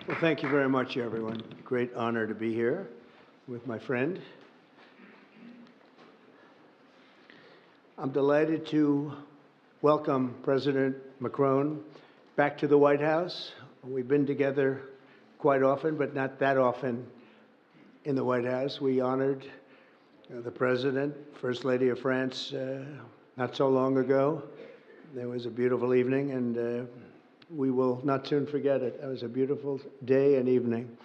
Well, thank you very much, everyone. Great honor to be here with my friend. I'm delighted to welcome President Macron back to the White House. We've been together quite often, but not that often in the White House. We honored the President, First Lady of France, not so long ago. There was a beautiful evening, and we will not soon forget it. It was a beautiful day and evening,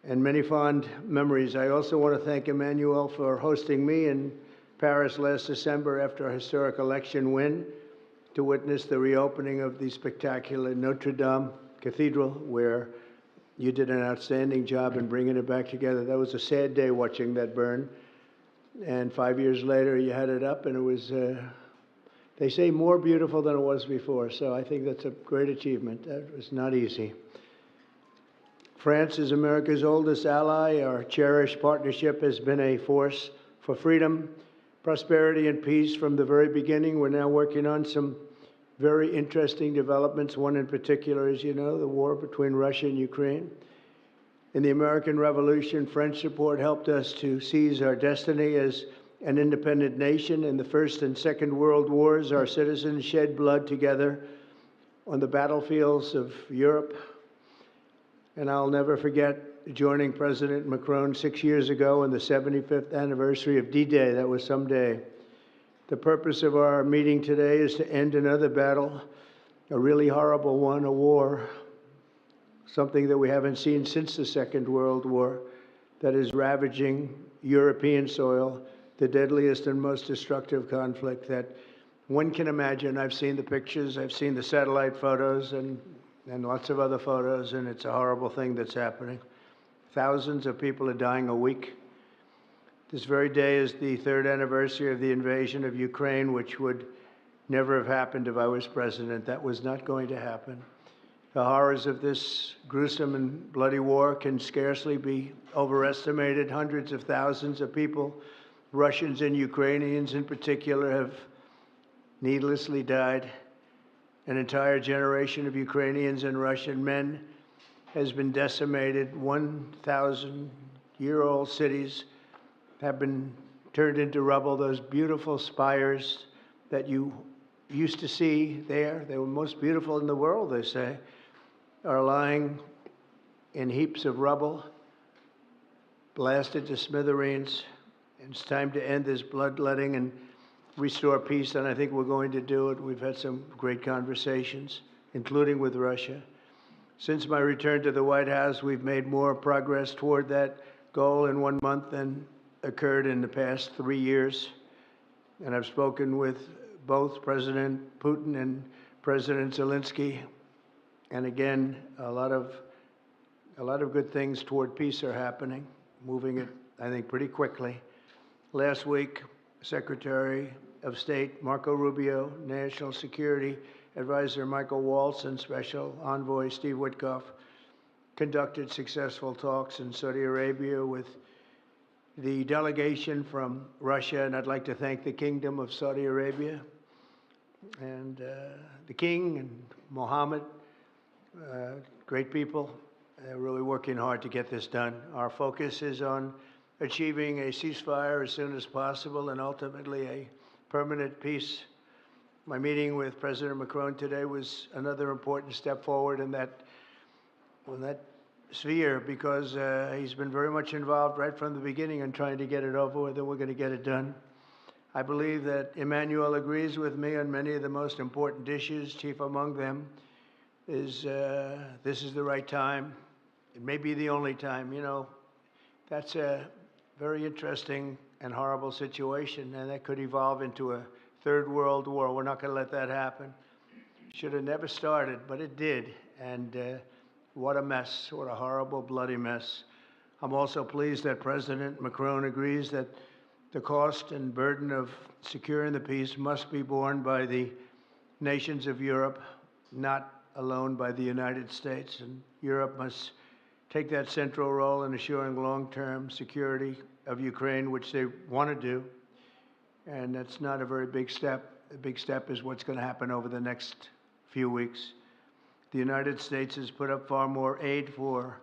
and many fond memories. I also want to thank Emmanuel for hosting me in Paris last December after a historic election win to witness the reopening of the spectacular Notre Dame Cathedral, where you did an outstanding job in bringing it back together. That was a sad day watching that burn, and 5 years later you had it up, and it was they say more beautiful than it was before, so I think that's a great achievement. That was not easy. France is America's oldest ally. Our cherished partnership has been a force for freedom, prosperity, and peace from the very beginning. We're now working on some very interesting developments. One in particular, as you know, the war between Russia and Ukraine. In the American Revolution, French support helped us to seize our destiny as an independent nation. In the First and Second World Wars, our citizens shed blood together on the battlefields of Europe. And I'll never forget joining President Macron 6 years ago on the 75th anniversary of D-Day. That was some day. The purpose of our meeting today is to end another battle, a really horrible one, a war, something that we haven't seen since the Second World War, that is ravaging European soil, the deadliest and most destructive conflict that one can imagine. I've seen the pictures, I've seen the satellite photos and lots of other photos, and it's a horrible thing that's happening. Thousands of people are dying a week. This very day is the third anniversary of the invasion of Ukraine, which would never have happened if I was president. That was not going to happen. The horrors of this gruesome and bloody war can scarcely be overestimated. Hundreds of thousands of people, Russians and Ukrainians in particular, have needlessly died. An entire generation of Ukrainians and Russian men has been decimated. 1,000-year-old cities have been turned into rubble. Those beautiful spires that you used to see there, they were most beautiful in the world, they say, are lying in heaps of rubble, blasted to smithereens. It's time to end this bloodletting and restore peace, and I think we're going to do it. We've had some great conversations, including with Russia. Since my return to the White House, we've made more progress toward that goal in 1 month than occurred in the past 3 years. And I've spoken with both President Putin and President Zelensky. And again, a lot of good things toward peace are happening, moving it, I think, pretty quickly. Last week, Secretary of State Marco Rubio, National Security Advisor Michael Waltz, and Special Envoy Steve Witkoff conducted successful talks in Saudi Arabia with the delegation from Russia, and I'd like to thank the Kingdom of Saudi Arabia and the King and Mohammed, great people. They're really working hard to get this done. Our focus is on achieving a ceasefire as soon as possible and ultimately a permanent peace. My meeting with President Macron today was another important step forward in that sphere, because he's been very much involved right from the beginning in trying to get it over with, and we're going to get it done. I believe that Emmanuel agrees with me on many of the most important issues. Chief among them is this is the right time. It may be the only time. You know, that's a very interesting and horrible situation, and that could evolve into a third world war. We're not going to let that happen. Should have never started, but it did, and what a mess, what a horrible, bloody mess. I'm also pleased that President Macron agrees that the cost and burden of securing the peace must be borne by the nations of Europe, not alone by the United States, and Europe must take that central role in assuring long-term security of Ukraine, which they want to do. And that's not a very big step. The big step is what's going to happen over the next few weeks. The United States has put up far more aid for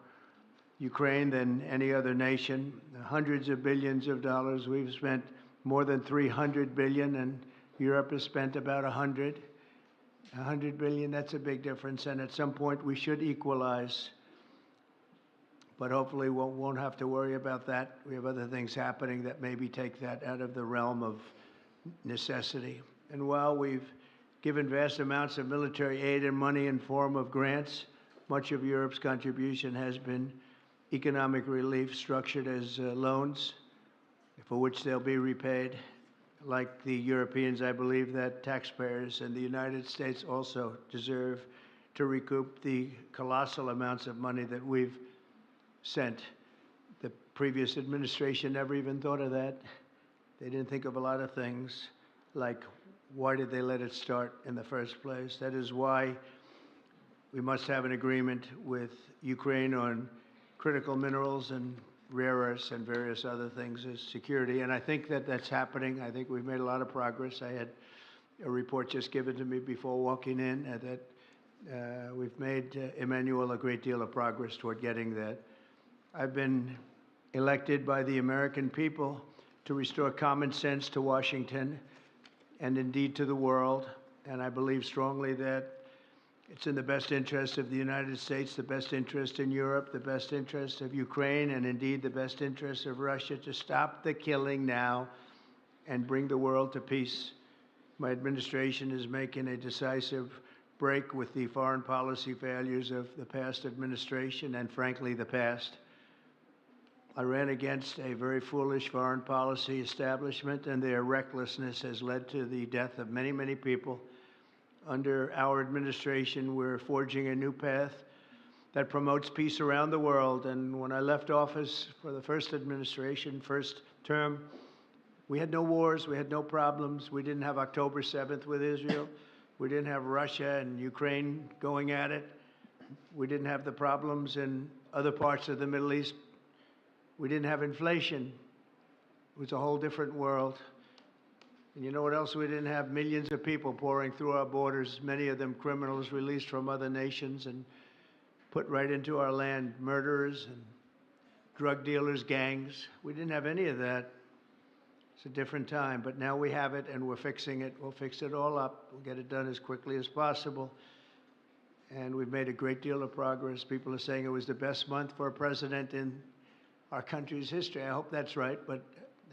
Ukraine than any other nation. Hundreds of billions of dollars. We've spent more than 300 billion, and Europe has spent about 100. 100 billion, that's a big difference, and at some point we should equalize. But hopefully we won't have to worry about that. We have other things happening that maybe take that out of the realm of necessity. And while we've given vast amounts of military aid and money in form of grants, much of Europe's contribution has been economic relief structured as loans for which they'll be repaid. Like the Europeans, I believe that taxpayers in the United States also deserve to recoup the colossal amounts of money that we've sent. The previous administration never even thought of that. They didn't think of a lot of things, like why did they let it start in the first place? That is why we must have an agreement with Ukraine on critical minerals and rare earths and various other things as security. And I think that that's happening. I think we've made a lot of progress. I had a report just given to me before walking in that we've made, Emmanuel, a great deal of progress toward getting that. I've been elected by the American people to restore common sense to Washington and indeed to the world. And I believe strongly that it's in the best interest of the United States, the best interest in Europe, the best interest of Ukraine, and indeed the best interest of Russia to stop the killing now and bring the world to peace. My administration is making a decisive break with the foreign policy failures of the past administration and, frankly, the past. I ran against a very foolish foreign policy establishment, and their recklessness has led to the death of many, many people. Under our administration, we're forging a new path that promotes peace around the world. And when I left office for the first administration, first term, we had no wars, we had no problems. We didn't have October 7th with Israel. We didn't have Russia and Ukraine going at it. We didn't have the problems in other parts of the Middle East. We didn't have inflation. It was a whole different world. And you know what else we didn't have? Millions of people pouring through our borders, many of them criminals released from other nations and put right into our land, murderers and drug dealers, gangs. We didn't have any of that. It's a different time, but now we have it and we're fixing it. We'll fix it all up. We'll get it done as quickly as possible. And we've made a great deal of progress. People are saying it was the best month for a president in our country's history. I hope that's right, but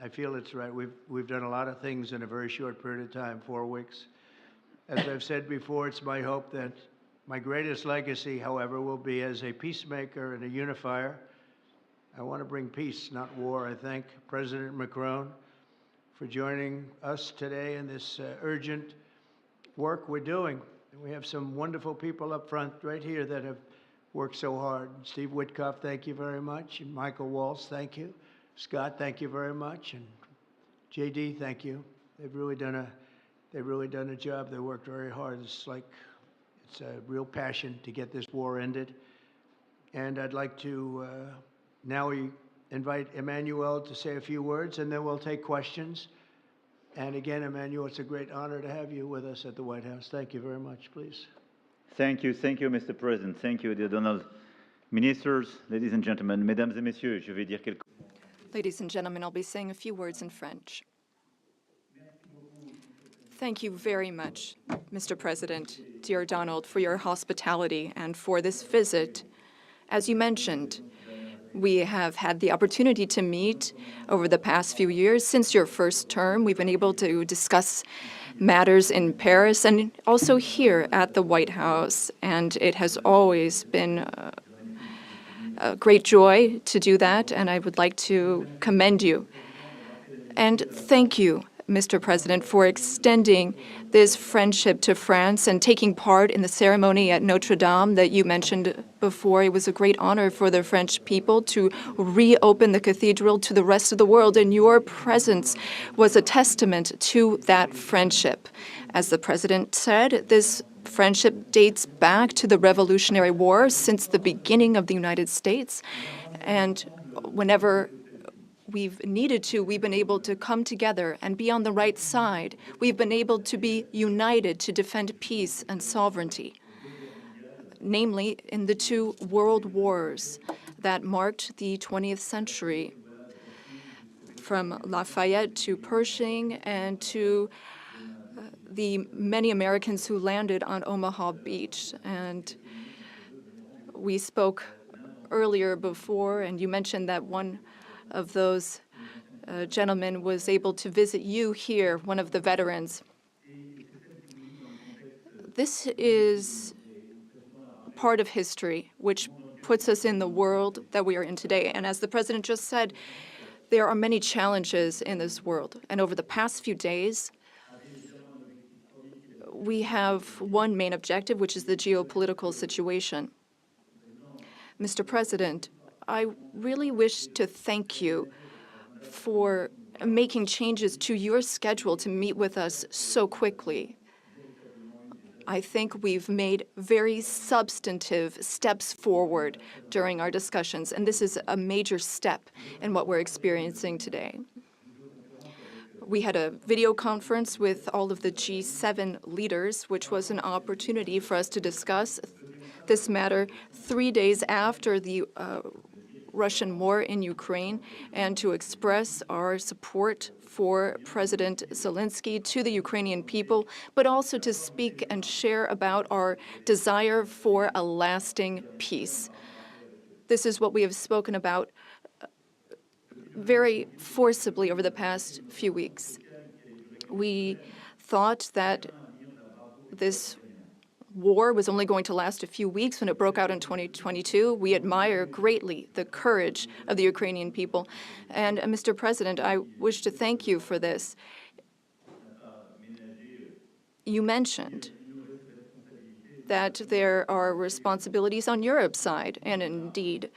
I feel it's right. We've done a lot of things in a very short period of time, 4 weeks. As I've said before, it's my hope that my greatest legacy, however, will be as a peacemaker and a unifier. I want to bring peace, not war. I thank President Macron for joining us today in this urgent work we're doing. And we have some wonderful people up front right here that have worked so hard. Steve Witkoff, thank you very much. And Michael Waltz, thank you. Scott, thank you very much, and JD, thank you. They've really done a job. They worked very hard. It's a real passion to get this war ended. And I'd like to now invite Emmanuel to say a few words, and then we'll take questions. And again, Emmanuel, it's a great honor to have you with us at the White House. Thank you very much, please. Thank you, Mr. President. Thank you, dear Donald. Ministers, ladies and gentlemen, mesdames et messieurs, je vais dire quelques. Ladies and gentlemen, I'll be saying a few words in French. Thank you very much, Mr. President, dear Donald, for your hospitality and for this visit. As you mentioned, we have had the opportunity to meet over the past few years. Since your first term, we've been able to discuss matters in Paris and also here at the White House, and it has always been a great joy to do that, and I would like to commend you. And thank you, Mr. President, for extending this friendship to France and taking part in the ceremony at Notre Dame that you mentioned before. It was a great honor for the French people to reopen the cathedral to the rest of the world, and your presence was a testament to that friendship. As the President said, this friendship dates back to the Revolutionary War, since the beginning of the United States. And whenever we've needed to, we've been able to come together and be on the right side. We've been able to be united to defend peace and sovereignty. namely in the two world wars that marked the 20th century, from Lafayette to Pershing and to the many Americans who landed on Omaha Beach. And we spoke earlier before, and you mentioned that one of those gentlemen was able to visit you here, one of the veterans. This is part of history which puts us in the world that we are in today. And as the President just said, there are many challenges in this world. And over the past few days, we have one main objective, which is the geopolitical situation. Mr. President, I really wish to thank you for making changes to your schedule to meet with us so quickly. I think we've made very substantive steps forward during our discussions, and this is a major step in what we're experiencing today. We had a video conference with all of the G7 leaders, which was an opportunity for us to discuss this matter 3 days after the Russian war in Ukraine and to express our support for President Zelensky to the Ukrainian people, but also to speak and share about our desire for a lasting peace. This is what we have spoken about very forcibly over the past few weeks. We thought that this war was only going to last a few weeks when it broke out in 2022. We admire greatly the courage of the Ukrainian people. And Mr. President, I wish to thank you for this. You mentioned that there are responsibilities on Europe's side, and indeed,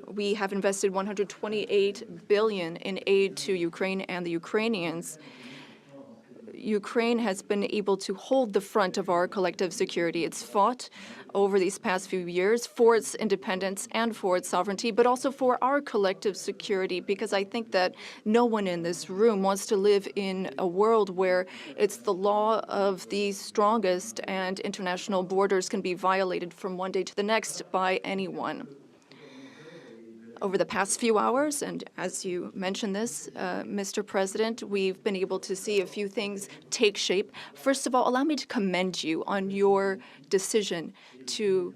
we have invested $128 billion in aid to Ukraine and the Ukrainians. Ukraine has been able to hold the front of our collective security. It's fought over these past few years for its independence and for its sovereignty, but also for our collective security, because I think that no one in this room wants to live in a world where it's the law of the strongest and international borders can be violated from one day to the next by anyone. Over the past few hours, and as you mentioned this, Mr. President, we've been able to see a few things take shape. First of all, allow me to commend you on your decision to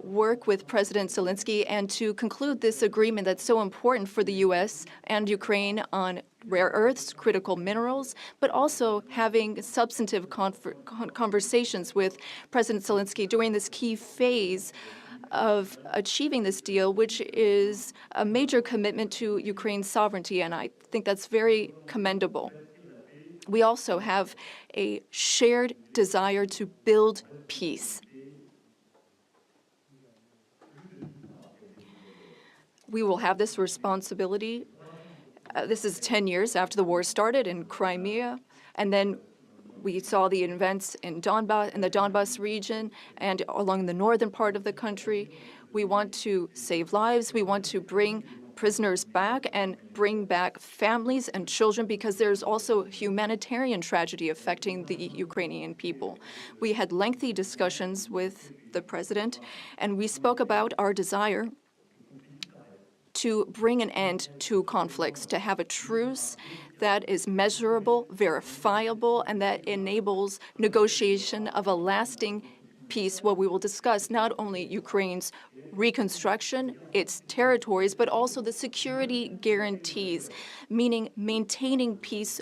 work with President Zelensky and to conclude this agreement that's so important for the U.S. and Ukraine on rare earths, critical minerals, but also having substantive conversations with President Zelensky during this key phase of achieving this deal, which is a major commitment to Ukraine's sovereignty, and I think that's very commendable. We also have a shared desire to build peace. We will have this responsibility. This is 10 years after the war started in Crimea, and then we saw the events in the Donbas region and along the northern part of the country. We want to save lives. We want to bring prisoners back and bring back families and children, because there's also humanitarian tragedy affecting the Ukrainian people. We had lengthy discussions with the president, and we spoke about our desire to bring an end to conflicts, to have a truce that is measurable, verifiable, and that enables negotiation of a lasting peace, where we will discuss not only Ukraine's reconstruction, its territories, but also the security guarantees, meaning maintaining peace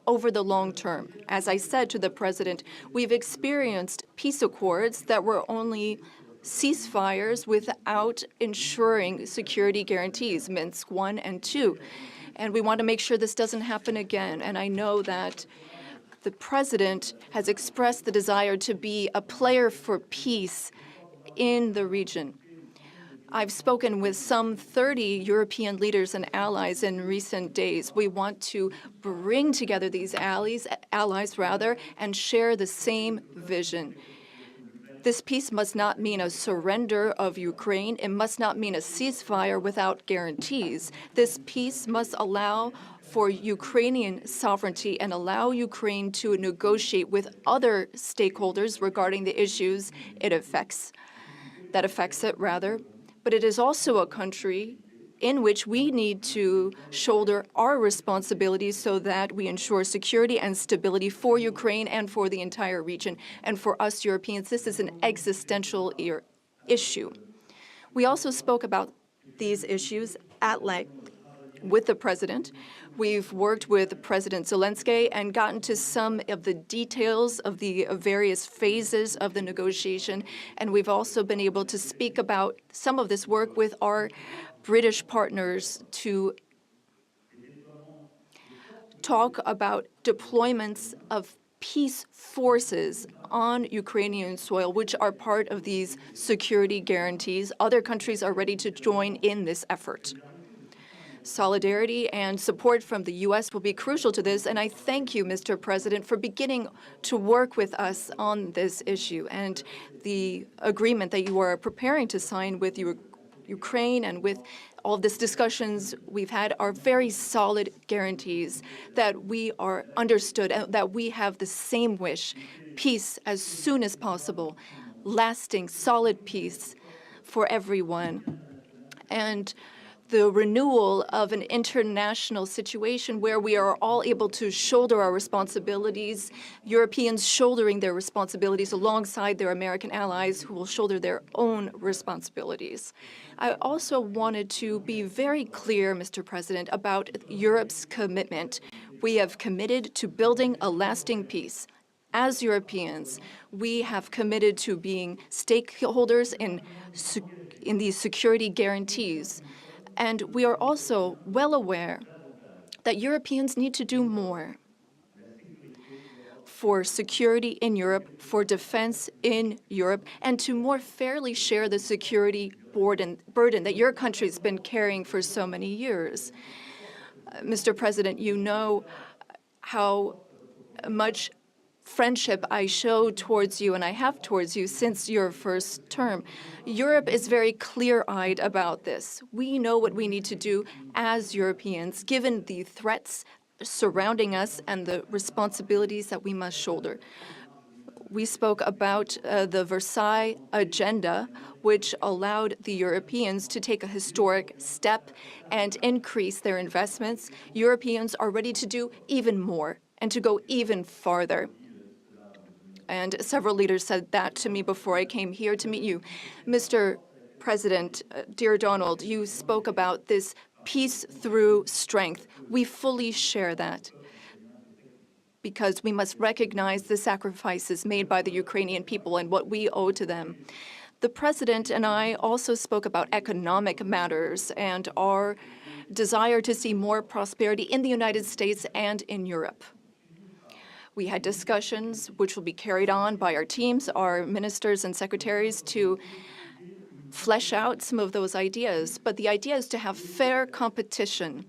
over the long term. As I said to the president, we've experienced peace accords that were only ceasefires without ensuring security guarantees, Minsk I and II. And we want to make sure this doesn't happen again. And I know that the president has expressed the desire to be a player for peace in the region. I've spoken with some 30 European leaders and allies in recent days. We want to bring together these allies, and share the same vision. This peace must not mean a surrender of Ukraine. It must not mean a ceasefire without guarantees. This peace must allow for Ukrainian sovereignty and allow Ukraine to negotiate with other stakeholders regarding the issues it affects. But it is also a country in which we need to shoulder our responsibilities so that we ensure security and stability for Ukraine and for the entire region. And for us Europeans, this is an existential issue. We also spoke about these issues at length with the President. We've worked with President Zelensky and gotten to some of the details of the various phases of the negotiation. And we've also been able to speak about some of this work with our British partners to talk about deployments of peace forces on Ukrainian soil, which are part of these security guarantees. Other countries are ready to join in this effort. Solidarity and support from the U.S. will be crucial to this, and I thank you, Mr. President, for beginning to work with us on this issue and the agreement that you are preparing to sign with Ukraine and with all of these discussions we've had are very solid guarantees that we are understood and that we have the same wish, peace as soon as possible, lasting, solid peace for everyone. And the renewal of an international situation where we are all able to shoulder our responsibilities, Europeans shouldering their responsibilities alongside their American allies who will shoulder their own responsibilities. I also wanted to be very clear, Mr. President, about Europe's commitment. We have committed to building a lasting peace. As Europeans, we have committed to being stakeholders in these security guarantees. And we are also well aware that Europeans need to do more for security in Europe, for defense in Europe, and to more fairly share the security burden that your country has been carrying for so many years. Mr. President, you know how much friendship I show towards you and I have towards you since your first term. Europe is very clear-eyed about this. We know what we need to do as Europeans, given the threats surrounding us and the responsibilities that we must shoulder. We spoke about the Versailles Agenda, which allowed the Europeans to take a historic step and increase their investments. Europeans are ready to do even more and to go even farther. And several leaders said that to me before I came here to meet you. Mr. President, dear Donald, you spoke about this peace through strength. We fully share that because we must recognize the sacrifices made by the Ukrainian people and what we owe to them. The President and I also spoke about economic matters and our desire to see more prosperity in the United States and in Europe. We had discussions which will be carried on by our teams, our ministers and secretaries, to flesh out some of those ideas. But the idea is to have fair competition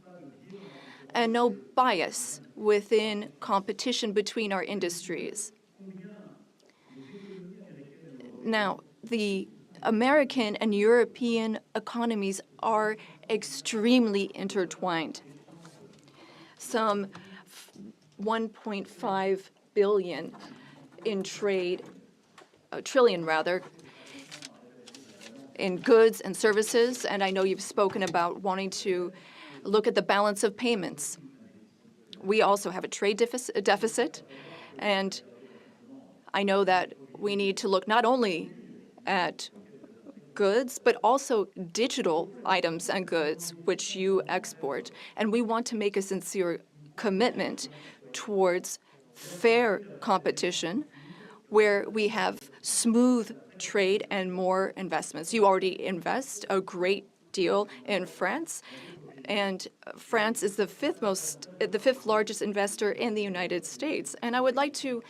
and no bias within competition between our industries. Now, the American and European economies are extremely intertwined. Some 1.5 billion in trade, trillion rather, in goods and services, and I know you've spoken about wanting to look at the balance of payments. We also have a trade deficit, and I know that we need to look not only at goods, but also digital items and goods which you export. And we want to make a sincere commitment towards fair competition where we have smooth trade and more investments. You already invest a great deal in France, and France is the fifth largest investor in the United States. And I would like to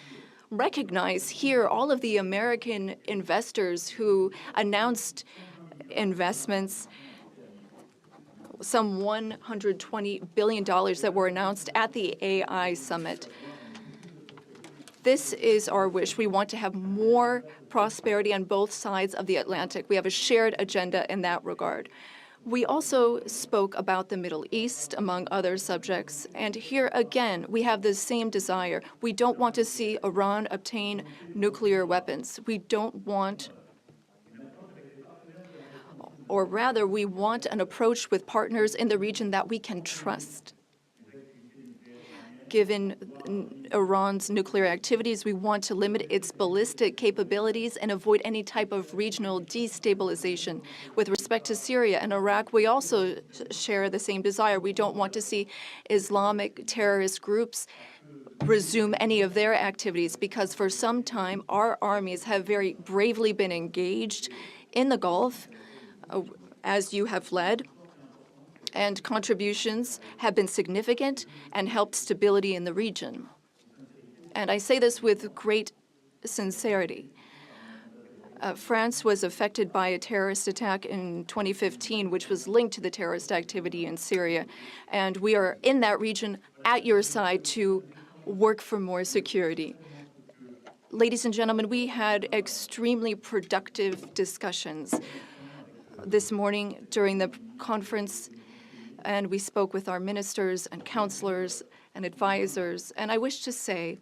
recognize here all of the American investors who announced investments, some $120 billion that were announced at the AI summit. This is our wish. We want to have more prosperity on both sides of the Atlantic. We have a shared agenda in that regard. We also spoke about the Middle East, among other subjects, and here again, we have the same desire. We don't want to see Iran obtain nuclear weapons. We don't want, or rather, we want an approach with partners in the region that we can trust. Given Iran's nuclear activities, we want to limit its ballistic capabilities and avoid any type of regional destabilization. With respect to Syria and Iraq, we also share the same desire. We don't want to see Islamic terrorist groups resume any of their activities, because for some time our armies have very bravely been engaged in the Gulf, as you have led, and contributions have been significant and helped stability in the region. And I say this with great sincerity. France was affected by a terrorist attack in 2015, which was linked to the terrorist activity in Syria. And we are in that region at your side to work for more security. Ladies and gentlemen, we had extremely productive discussions this morning during the conference, and we spoke with our ministers and counselors and advisors. And I wish to say,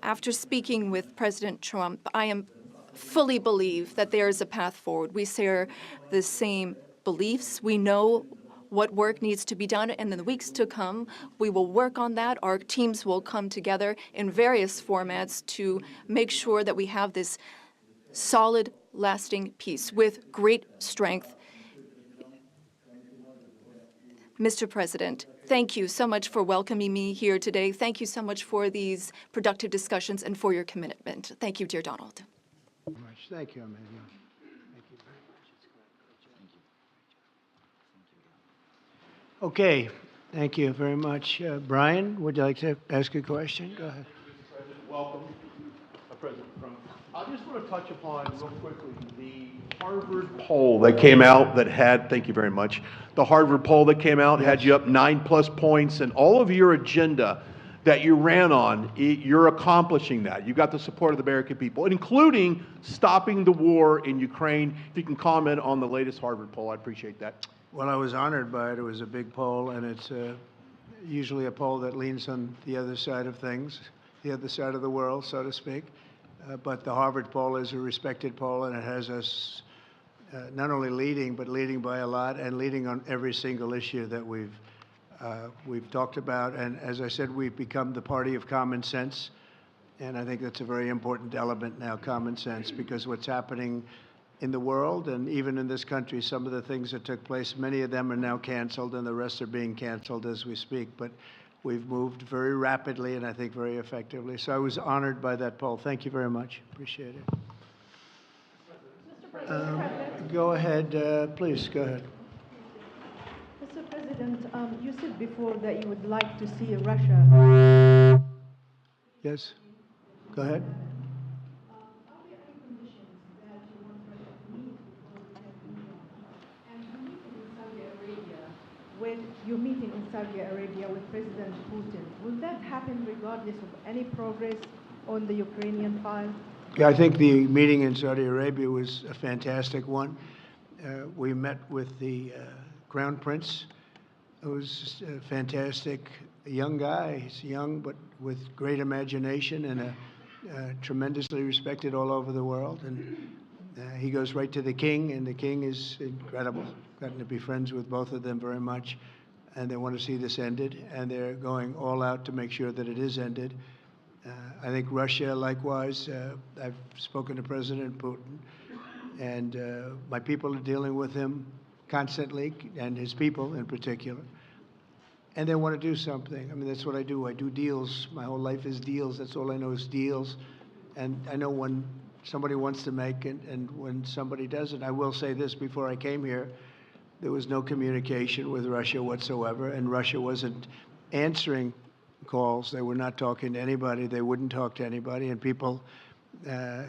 after speaking with President Trump, I fully believe that there is a path forward. We share the same beliefs. We know what work needs to be done, and in the weeks to come, we will work on that. Our teams will come together in various formats to make sure that we have this solid, lasting peace with great strength. Mr. President, thank you so much for welcoming me here today. Thank you so much for these productive discussions and for your commitment. Thank you, dear Donald. Thank you, Emmanuel. Thank you very much. Okay, thank you very much. Brian, would you like to ask a question? Go ahead. Mr. President, welcome, President Trump. I just want to touch upon real quickly the Harvard poll that came out that had, thank you very much, the Harvard poll that came out had you up 9+ points, and all of your agenda that you ran on, you're accomplishing that. You got the support of the American people, including stopping the war in Ukraine. If you can comment on the latest Harvard poll, I'd appreciate that. Well, I was honored by it. It was a big poll, and it's usually a poll that leans on the other side of things, the other side of the world, so to speak. But the Harvard poll is a respected poll, and it has us not only leading, but leading by a lot, and leading on every single issue that we've talked about. And as I said, we've become the party of common sense, and I think that's a very important element now, common sense, because what's happening in the world and even in this country, some of the things that took place, many of them are now canceled, and the rest are being canceled as we speak. But we've moved very rapidly and I think very effectively. So I was honored by that poll. Thank you very much. Appreciate it. Go ahead, please, go ahead. Mr. President, you said before that you would like to see Russia. Yes, go ahead. When you're meeting in Saudi Arabia with President Putin, will that happen regardless of any progress on the Ukrainian file? Yeah, I think the meeting in Saudi Arabia was a fantastic one. We met with the Crown Prince, who's a fantastic young guy. He's young, but with great imagination and tremendously respected all over the world. And he goes right to the king, and the king is incredible. Gotten to be friends with both of them very much, and they want to see this ended, and they're going all out to make sure that it is ended. I think Russia, likewise, I've spoken to President Putin, and my people are dealing with him constantly, and his people in particular, and they want to do something. I mean, that's what I do. I do deals. My whole life is deals. That's all I know is deals, and I know when somebody wants to make it and when somebody doesn't. I will say this, before I came here, there was no communication with Russia whatsoever, and Russia wasn't answering calls. They were not talking to anybody. They wouldn't talk to anybody, and people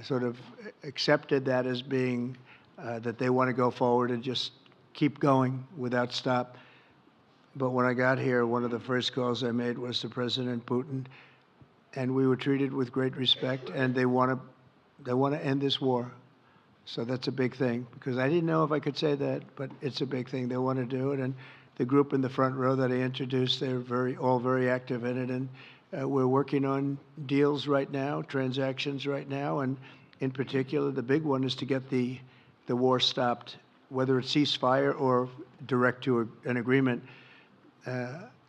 sort of accepted that as being that they want to go forward and just keep going without stop. But when I got here, one of the first calls I made was to President Putin, and we were treated with great respect, and they want to end this war. So that's a big thing, because I didn't know if I could say that, but it's a big thing. They want to do it, and the group in the front row that I introduced, they're all very active in it, and we're working on deals right now, transactions right now, and in particular, the big one is to get the war stopped, whether it's ceasefire or direct to an agreement.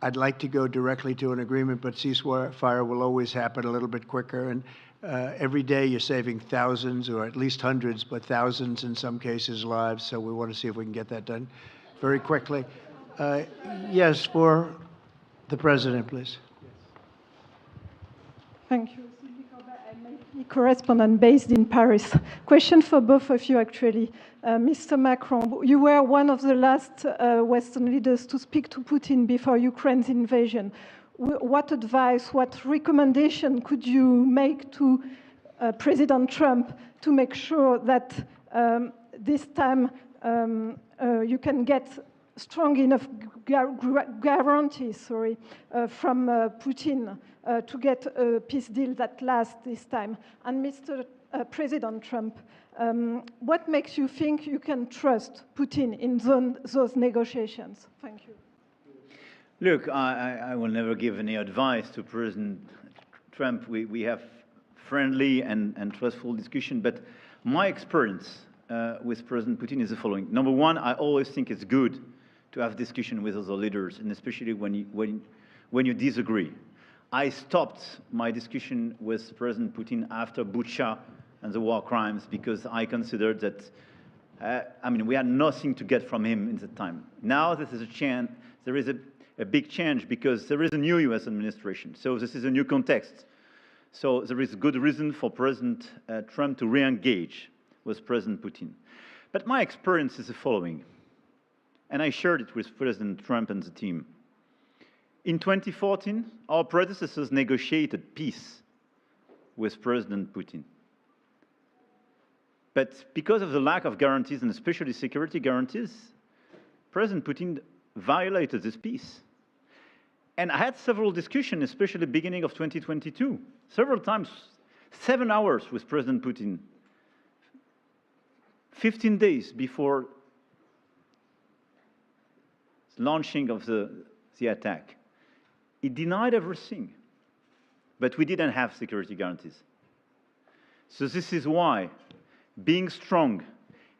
I'd like to go directly to an agreement, but ceasefire will always happen a little bit quicker. And every day you're saving thousands, or at least hundreds, but thousands in some cases, lives. So we want to see if we can get that done very quickly. Yes, for the president, please. Thank you. I'm a correspondent based in Paris. Question for both of you, actually. Mr. Macron, you were one of the last Western leaders to speak to Putin before Ukraine's invasion. What advice, what recommendation could you make to President Trump to make sure that this time you can get strong enough guarantees from Putin to get a peace deal that lasts this time? And Mr. President Trump, what makes you think you can trust Putin in those negotiations? Thank you. Look, I will never give any advice to President Trump. We have friendly and trustful discussion, but my experience with President Putin is the following. Number one, I always think it's good to have discussion with other leaders, and especially when you disagree. I stopped my discussion with President Putin after Bucha and the war crimes because I considered that, we had nothing to get from him in that time. Now this is a chance, there is a big change because there is a new US administration. So this is a new context. So there is good reason for President Trump to re-engage with President Putin. But my experience is the following, and I shared it with President Trump and the team. In 2014, our predecessors negotiated peace with President Putin. But because of the lack of guarantees, and especially security guarantees, President Putin violated this peace. And I had several discussions, especially at the beginning of 2022, several times, 7 hours with President Putin, 15 days before the launching of the attack. He denied everything, but we didn't have security guarantees. So this is why being strong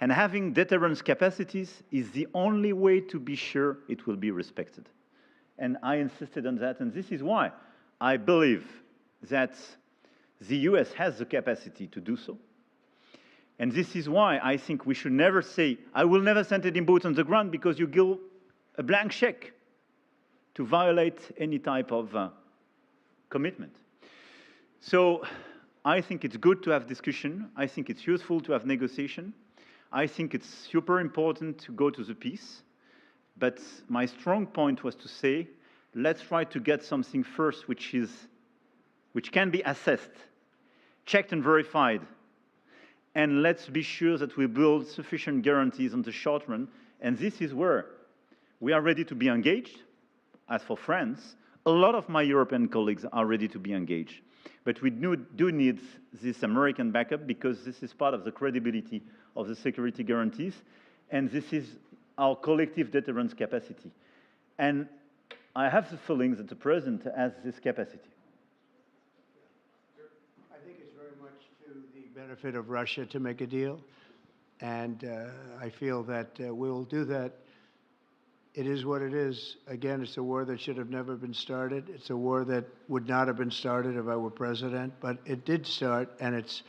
and having deterrence capacities is the only way to be sure it will be respected. And I insisted on that, and this is why I believe that the US has the capacity to do so. And this is why I think we should never say, I will never send any boots on the ground, because you give a blank check to violate any type of commitment. So I think it's good to have discussion. I think it's useful to have negotiation. I think it's super important to go to the peace. But my strong point was to say, let's try to get something first which can be assessed, checked and verified. And let's be sure that we build sufficient guarantees on the short run. And this is where we are ready to be engaged. As for France, a lot of my European colleagues are ready to be engaged. But we do need this American backup, because this is part of the credibility of the security guarantees, and this is our collective deterrence capacity. And I have the feeling that the President has this capacity. I think it's very much to the benefit of Russia to make a deal, and I feel that we'll do that. It is what it is. Again, it's a war that should have never been started. It's a war that would not have been started if I were president, but it did start, and it's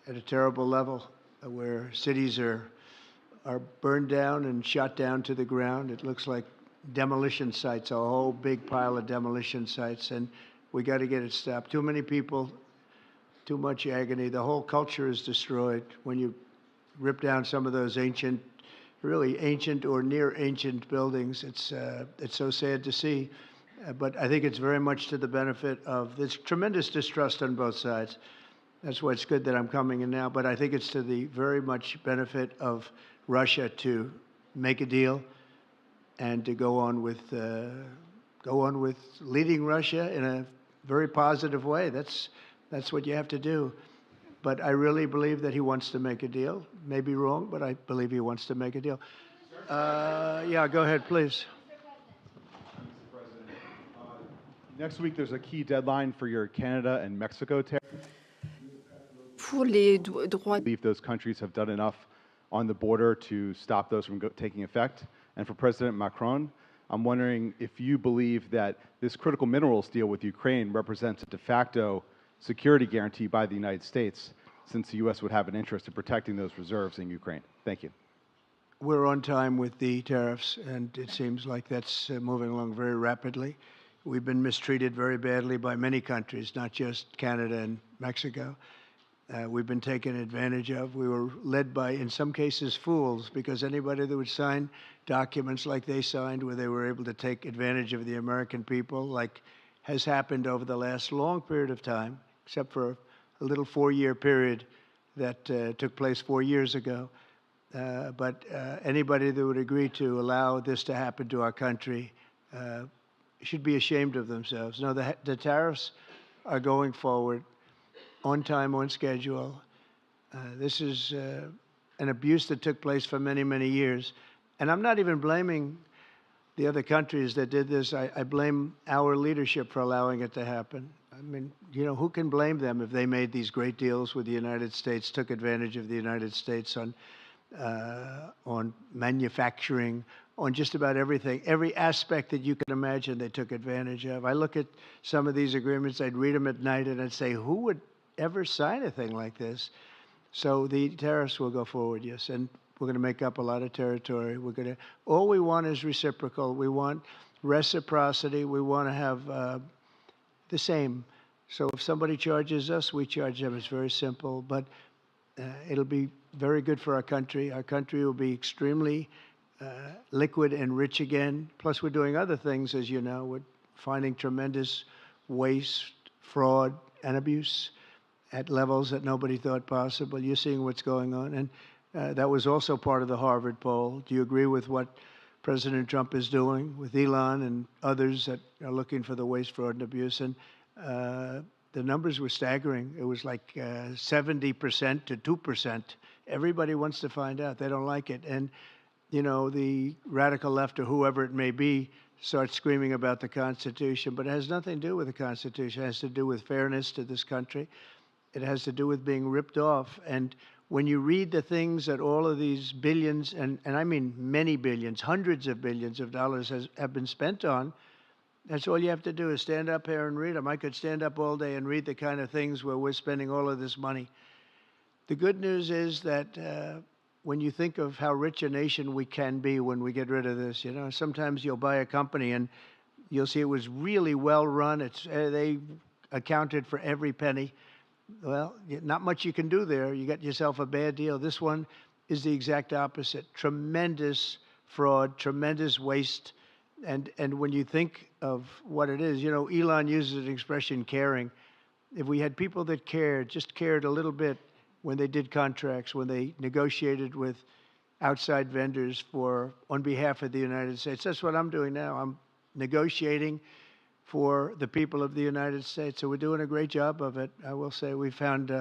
at a terrible level where cities are burned down and shot down to the ground. It looks like demolition sites, a whole big pile of demolition sites, and we got to get it stopped. Too many people, too much agony. The whole culture is destroyed when you rip down some of those really ancient or near ancient buildings. It's so sad to see, but I think it's very much to the benefit of this tremendous distrust on both sides. That's why it's good that I'm coming in now, but I think it's to the very much benefit of Russia to make a deal and to go on with leading Russia in a very positive way. That's what you have to do. but I really believe that he wants to make a deal. Maybe wrong, but I believe he wants to make a deal. Yeah, go ahead, please. Next week, there's a key deadline for your Canada and Mexico tariffs. Pour les droits. I believe those countries have done enough on the border to stop those from taking effect. And for President Macron, I'm wondering if you believe that this critical minerals deal with Ukraine represents a de facto security guarantee by the United States, since the U.S. would have an interest in protecting those reserves in Ukraine. Thank you. We're on time with the tariffs, and it seems like that's moving along very rapidly. We've been mistreated very badly by many countries, not just Canada and Mexico. We've been taken advantage of. We were led by, in some cases, fools, because anybody that would sign documents like they signed, where they were able to take advantage of the American people, like has happened over the last long period of time, except for a little 4-year period that took place 4 years ago. But anybody that would agree to allow this to happen to our country should be ashamed of themselves. No, the tariffs are going forward on time, on schedule. This is an abuse that took place for many, many years. And I'm not even blaming the other countries that did this. I blame our leadership for allowing it to happen. I mean, you know, who can blame them if they made these great deals with the United States, took advantage of the United States on manufacturing, on just about everything. Every aspect that you can imagine, they took advantage of. I look at some of these agreements, I'd read them at night, and I'd say, who would ever sign a thing like this? So the tariffs will go forward, yes, and we're going to make up a lot of territory. All we want is reciprocal. We want reciprocity. We want to have the same. So if somebody charges us, we charge them. It's very simple, but it'll be very good for our country. Our country will be extremely liquid and rich again. Plus, we're doing other things, as you know. We're finding tremendous waste, fraud, and abuse at levels that nobody thought possible. You're seeing what's going on. And that was also part of the Harvard poll. Do you agree with what President Trump is doing with Elon and others that are looking for the waste, fraud, and abuse? And the numbers were staggering. It was like 70% to 2%. Everybody wants to find out. They don't like it. And, you know, the radical left or whoever it may be starts screaming about the Constitution, but it has nothing to do with the Constitution. It has to do with fairness to this country. It has to do with being ripped off. And when you read the things that all of these billions, and I mean many billions, hundreds of billions of dollars have been spent on, that's all you have to do is stand up here and read them. I could stand up all day and read the kind of things where we're spending all of this money. The good news is that when you think of how rich a nation we can be when we get rid of this, you know, sometimes you'll buy a company and you'll see it was really well run. They accounted for every penny. Well, not much you can do there. You got yourself a bad deal. This one is the exact opposite. Tremendous fraud, tremendous waste. And when you think of what it is, you know, Elon uses an expression, caring. If we had people that cared, just cared a little bit when they did contracts, when they negotiated with outside vendors on behalf of the United States. That's what I'm doing now. I'm negotiating for the people of the United States. So we're doing a great job of it. I will say we found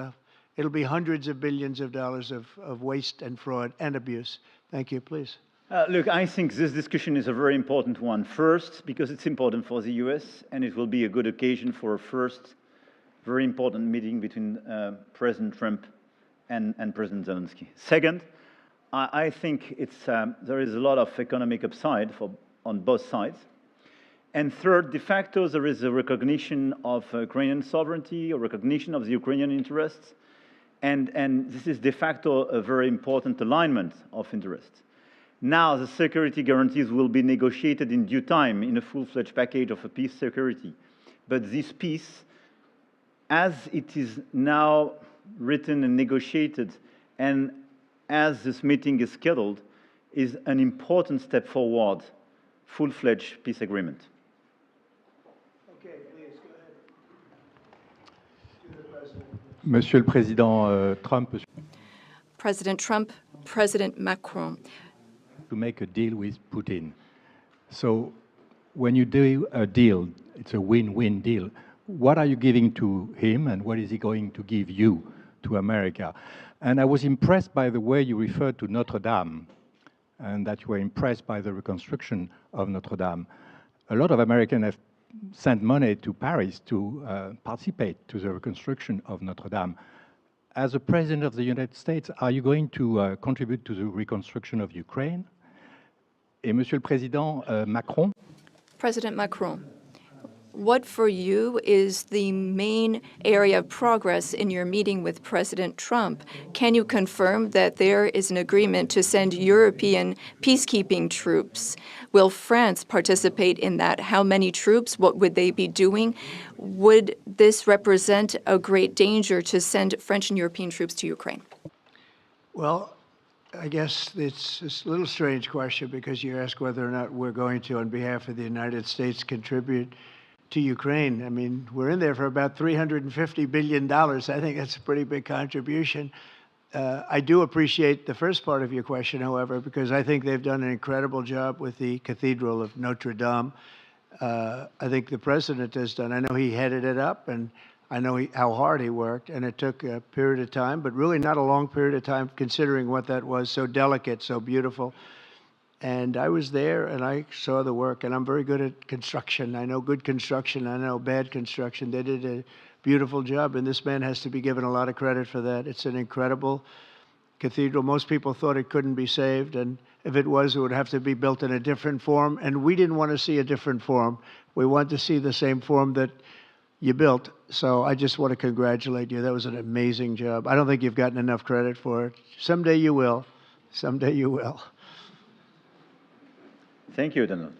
it'll be hundreds of billions of dollars of waste and fraud and abuse. Thank you. Please. Look, I think this discussion is a very important one. First, because it's important for the US, and it will be a good occasion for a first very important meeting between President Trump and President Zelensky. Second, I think there is a lot of economic upside on both sides. And third, de facto, there is a recognition of Ukrainian sovereignty, a recognition of the Ukrainian interests, and this is de facto a very important alignment of interests. Now, the security guarantees will be negotiated in due time in a full-fledged package of a peace security. But this peace, as it is now written and negotiated, and as this meeting is scheduled, is an important step forward, full-fledged peace agreement. Okay, please, go ahead. To the President. Monsieur le Président Trump, President Trump, President Macron. to make a deal with Putin. So when you do a deal, it's a win-win deal. What are you giving to him and what is he going to give you to America. And I was impressed by the way you referred to Notre Dame, and that you were impressed by the reconstruction of Notre Dame. A lot of Americans have sent money to Paris to participate to the reconstruction of Notre Dame. As a President of the United States, are you going to contribute to the reconstruction of Ukraine? Et Monsieur le Président Macron? President Macron, what for you is the main area of progress in your meeting with President Trump? Can you confirm that there is an agreement to send European peacekeeping troops? Will France participate in that? How many troops? What would they be doing? Would this represent a great danger to send French and European troops to Ukraine? Well, I guess it's a little strange question because you ask whether or not we're going to, on behalf of the United States, contribute to Ukraine. I mean, we're in there for about $350 billion. I think that's a pretty big contribution. I do appreciate the first part of your question, however, because I think they've done an incredible job with the Cathedral of Notre Dame. I think the president has done. I know he headed it up, and I know how hard he worked, and it took a period of time, but really not a long period of time considering what that was, so delicate, so beautiful. And I was there, and I saw the work, and I'm very good at construction. I know good construction. I know bad construction. They did a beautiful job, and this man has to be given a lot of credit for that. It's an incredible cathedral. Most people thought it couldn't be saved, and if it was, it would have to be built in a different form, and we didn't want to see a different form. We wanted to see the same form that you built. So I just want to congratulate you. That was an amazing job. I don't think you've gotten enough credit for it. Someday you will. Someday you will. Thank you, Donald.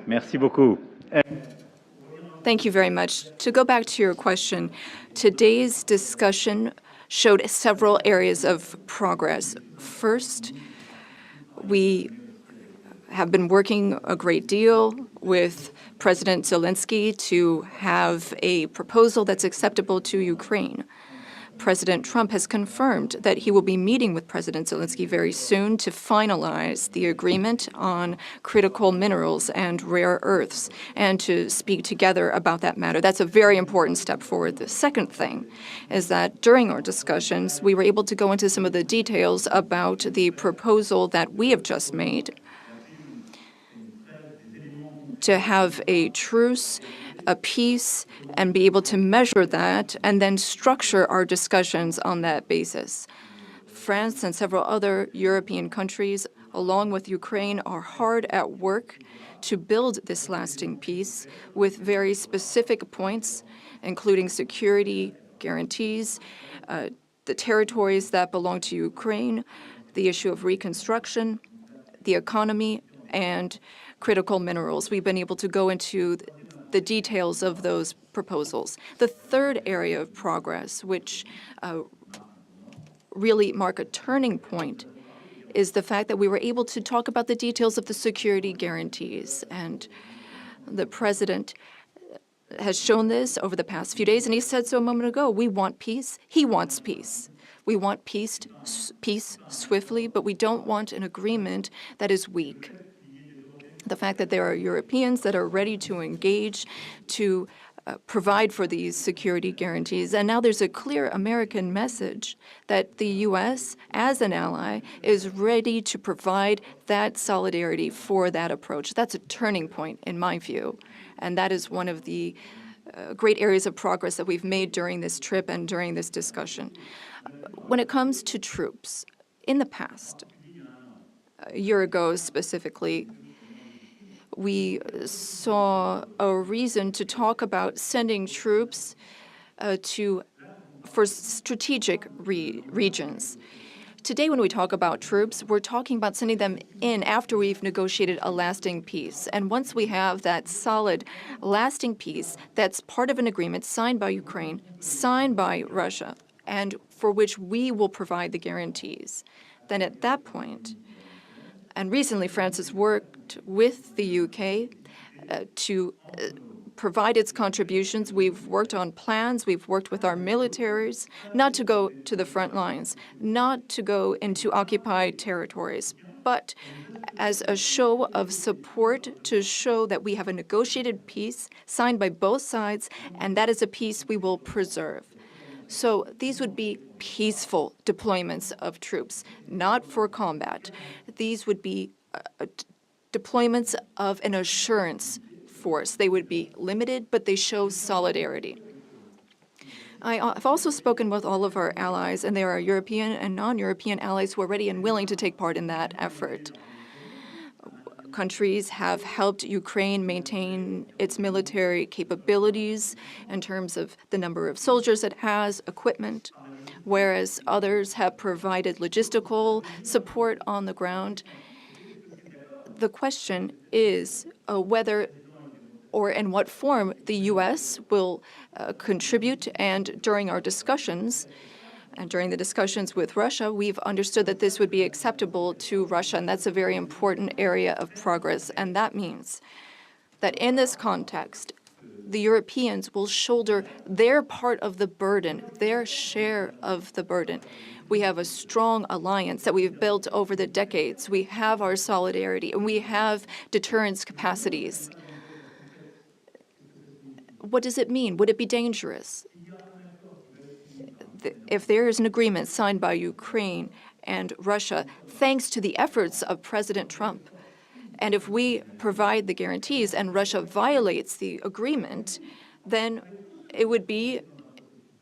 Merci beaucoup. Thank you very much. To go back to your question, today's discussion showed several areas of progress. First, we have been working a great deal with President Zelensky to have a proposal that's acceptable to Ukraine. President Trump has confirmed that he will be meeting with President Zelensky very soon to finalize the agreement on critical minerals and rare earths and to speak together about that matter. That's a very important step forward. The second thing is that during our discussions, we were able to go into some of the details about the proposal that we have just made to have a truce, a peace, and be able to measure that and then structure our discussions on that basis. France and several other European countries, along with Ukraine, are hard at work to build this lasting peace with very specific points, including security guarantees, the territories that belong to Ukraine, the issue of reconstruction, the economy, and critical minerals. We've been able to go into the details of those proposals. The third area of progress, which really mark a turning point, is the fact that we were able to talk about the details of the security guarantees. And the president has shown this over the past few days, and he said so a moment ago. We want peace. He wants peace. We want peace swiftly, but we don't want an agreement that is weak. The fact that there are Europeans that are ready to engage, to provide for these security guarantees. And now there's a clear American message that the U.S., as an ally, is ready to provide that solidarity for that approach. That's a turning point, in my view. And that is one of the great areas of progress that we've made during this trip and during this discussion. When it comes to troops, in the past, a year ago specifically, we saw a reason to talk about sending troops for strategic regions. Today, when we talk about troops, we're talking about sending them in after we've negotiated a lasting peace. And once we have that solid, lasting peace that's part of an agreement signed by Ukraine, signed by Russia, and for which we will provide the guarantees, then at that point, and recently France has worked with the UK to provide its contributions. We've worked on plans. We've worked with our militaries not to go to the front lines, not to go into occupied territories, but as a show of support to show that we have a negotiated peace signed by both sides, and that is a peace we will preserve. So these would be peaceful deployments of troops, not for combat. These would be deployments of an assurance force. They would be limited, but they show solidarity. I've also spoken with all of our allies, and there are European and non-European allies who are ready and willing to take part in that effort. Countries have helped Ukraine maintain its military capabilities in terms of the number of soldiers it has, equipment, whereas others have provided logistical support on the ground. The question is whether or in what form the U.S. will contribute. And during our discussions, and during the discussions with Russia, we've understood that this would be acceptable to Russia, and that's a very important area of progress. And that means that in this context, the Europeans will shoulder their part of the burden, their share of the burden. We have a strong alliance that we've built over the decades. We have our solidarity, and we have deterrence capacities. What does it mean? Would it be dangerous? If there is an agreement signed by Ukraine and Russia, thanks to the efforts of President Trump, and if we provide the guarantees and Russia violates the agreement, then it would be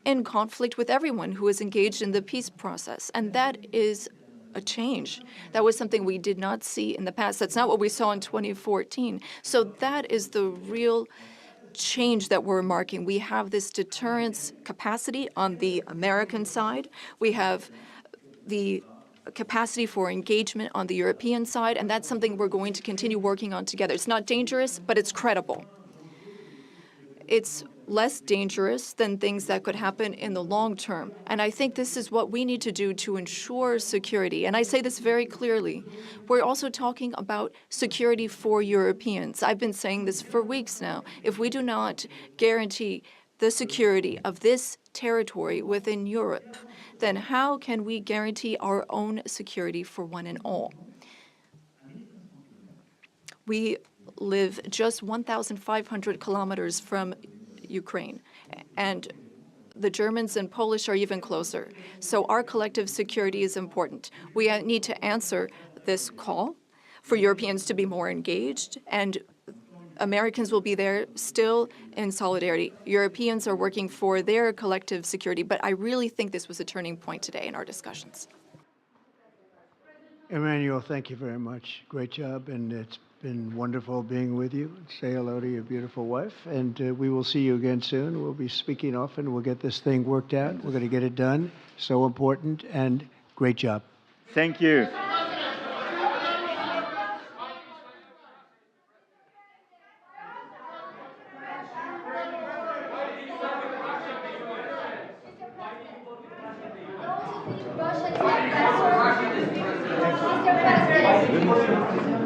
in conflict with everyone who is engaged in the peace process. And that is a change. That was something we did not see in the past. That's not what we saw in 2014. So that is the real change that we're marking. We have this deterrence capacity on the American side. We have the capacity for engagement on the European side, and that's something we're going to continue working on together. It's not dangerous, but it's credible. It's less dangerous than things that could happen in the long term. And I think this is what we need to do to ensure security. And I say this very clearly. We're also talking about security for Europeans. I've been saying this for weeks now. If we do not guarantee the security of this territory within Europe, then how can we guarantee our own security for one and all? We live just 1,500 kilometers from Ukraine, and the Germans and Polish are even closer. So our collective security is important. We need to answer this call for Europeans to be more engaged, and Americans will be there still in solidarity. Europeans are working for their collective security, but I really think this was a turning point today in our discussions. Emmanuel, thank you very much. Great job, and it's been wonderful being with you. Say hello to your beautiful wife, and we will see you again soon. We'll be speaking often. We'll get this thing worked out. We're going to get it done. So important, and great job. Thank you. Mr. President.